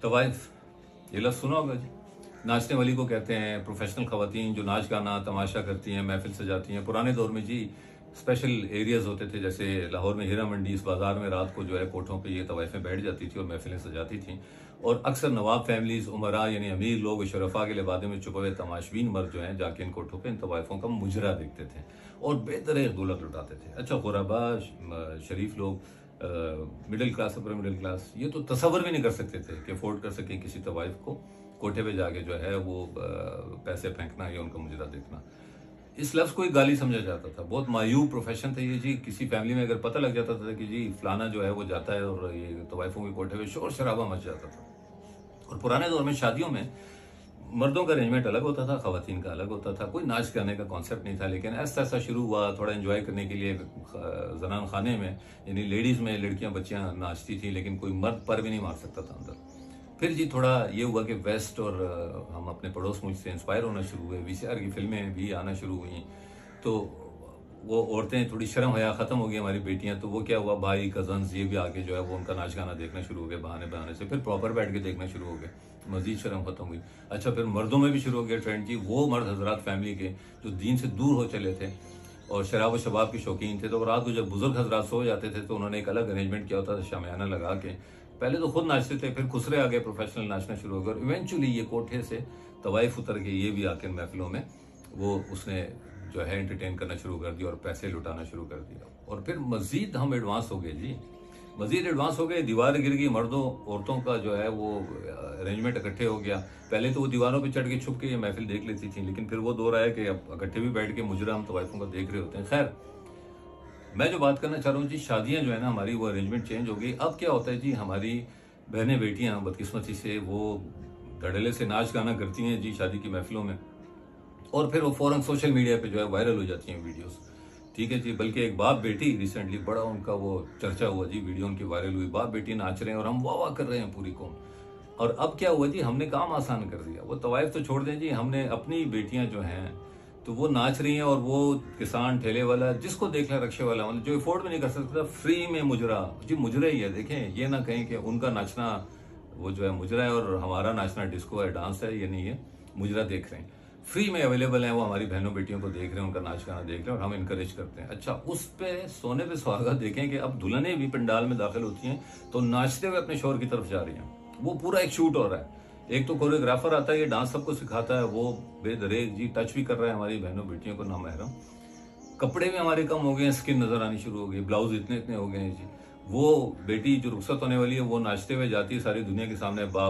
तवाइफ ये लफ्ज़ सुना होगा जी। नाचने वाली को कहते हैं प्रोफेशनल खवातीन जो नाच गाना तमाशा करती हैं, महफिल सजाती हैं। पुराने दौर में जी स्पेशल एरियाज़ होते थे, जैसे लाहौर में हीरा मंडी, इस बाज़ार में रात को जो है कोठों पे ये तवाइफें बैठ जाती थी और महफिलें सजाती थीं। और अक्सर नवाब फैमिलीज़, उमरा यानी अमीर लोग, शरफा के लिबादे में छुपे हुए तमाशबीन मर्द जो हैं जाके इन कोठों पे इन तवाइफों का मुजरा देखते थे और बेदरेग दौलत लुटाते थे। अच्छा, गुरबा, शरीफ लोग, middle class, upper middle class, ये तो तसव्वुर भी नहीं कर सकते थे कि अफोर्ड कर सकें किसी तवाइफ को कोठे पे जाके जो है वो पैसे फेंकना या उनका मुजरा देखना। इस लफ्ज़ को एक गाली समझा जाता था। बहुत मायूब प्रोफेशन था ये जी। किसी फैमिली में अगर पता लग जाता था कि जी फलाना जो है वो जाता है और ये तवाइफों के कोठे पे, शोर शराबा मच जाता था। और पुराने दौर में शादियों में मर्दों का अरेंजमेंट अलग होता था, खवातीन का अलग होता था। कोई नाच गाने का कॉन्सेप्ट नहीं था, लेकिन ऐसा ऐसा शुरू हुआ थोड़ा एंजॉय करने के लिए। जनान खाने में यानी लेडीज़ में लड़कियां बच्चियां नाचती थी, लेकिन कोई मर्द पर भी नहीं मार सकता था अंदर। फिर जी थोड़ा ये हुआ कि वेस्ट और हम अपने पड़ोस मुल्क से इंस्पायर होना शुरू हुए, वीसीआर की फिल्में भी आना शुरू हुई। तो वो औरतें थोड़ी शर्म हया ख़त्म हो गई, हमारी बेटियां। तो वो क्या हुआ, भाई कजन्स ये भी आके जो है वो उनका नाच गाना देखना शुरू हो गए बहाने बहाने से। फिर प्रॉपर बैठ के देखना शुरू हो गए, मजीद शर्म खत्म हुई। अच्छा, फिर मर्दों में भी शुरू हो गया ट्रेंड जी। वो मर्द हजरात फैमिली के जो दीन से दूर हो चले थे और शराब व शबाब के शौकीन थे, तो रात को जब बुजुर्ग हजरात सो जाते थे तो उन्होंने एक अलग अरेंजमेंट किया होता था, शामियाना लगा के। पहले तो खुद नाचते थे, फिर खुसरे आगे प्रोफेशनल नाचना शुरू हो गया और इवेंचुअली ये कोठे से तवाइफ उतर के ये भी आके महफिलों में वो उसने जो है एंटरटेन करना शुरू कर दिया और पैसे लुटाना शुरू कर दिया। और फिर मजीद हम एडवांस हो गए जी, मजीद एडवांस हो गए। दीवार गिर गई, मर्दों औरतों का जो है वो अरेंजमेंट इकट्ठे हो गया। पहले तो वो दीवारों पे चढ़ के छुप के ये महफिल देख लेती थी, लेकिन फिर वो दौर आया कि अब इकट्ठे भी बैठ के मुजरा हम तवाइफों को देख रहे होते हैं। खैर, मैं जो बात करना चाह रहा हूँ जी, शादियां जो है ना हमारी, वो अरेंजमेंट चेंज हो गई। अब क्या होता है जी, हमारी बहनें बेटियां बदकिस्मती से वो धड़ल्ले से नाच गाना करती हैं जी शादी की महफिलों में, और फिर वो फौरन सोशल मीडिया पे जो है वायरल हो जाती हैं वीडियोस। ठीक है जी। बल्कि एक बाप बेटी रिसेंटली बड़ा उनका वो चर्चा हुआ जी, वीडियो उनकी वायरल हुई, बाप बेटी नाच रहे हैं और हम वाह वाह कर रहे हैं पूरी कौम। और अब क्या हुआ जी, हमने काम आसान कर दिया। वो तवाइफ तो छोड़ दें जी, हमने अपनी बेटियां जो हैं तो वो नाच रही हैं और वो किसान, ठेले वाला, जिसको देख ले रक्शे वाला, मतलब जो अफोर्ड भी नहीं कर सकता, फ्री में मुजरा जी। मुजरा ही है, देखें, ये ना कहें कि उनका नाचना वो जो है मुजरा है और हमारा नाचना डिस्को है, डांस है, ये नहीं है। मुजरा देख रहे हैं, फ्री में अवेलेबल है, वो हमारी बहनों बेटियों को देख रहे हैं, उनका नाच गाना देख रहे हैं और हम इनकरेज करते हैं। अच्छा, उस पे सोने पे सुहागा देखें कि अब दुल्हनें भी पंडाल में दाखिल होती हैं तो नाचते हुए अपने शोहर की तरफ जा रही हैं। वो पूरा एक शूट हो रहा है। एक तो कोरियोग्राफर आता है, ये डांस सबको सिखाता है, वो बेदरेग जी टच भी कर रहा है हमारी बहनों बेटियों को नामहरम। कपड़े भी हमारे कम हो गए हैं, स्किन नजर आनी शुरू हो गई, ब्लाउज इतने इतने हो गए हैं जी। वो बेटी जो रुखसत होने वाली है वो नाचते हुए जाती है सारी दुनिया के सामने, बाप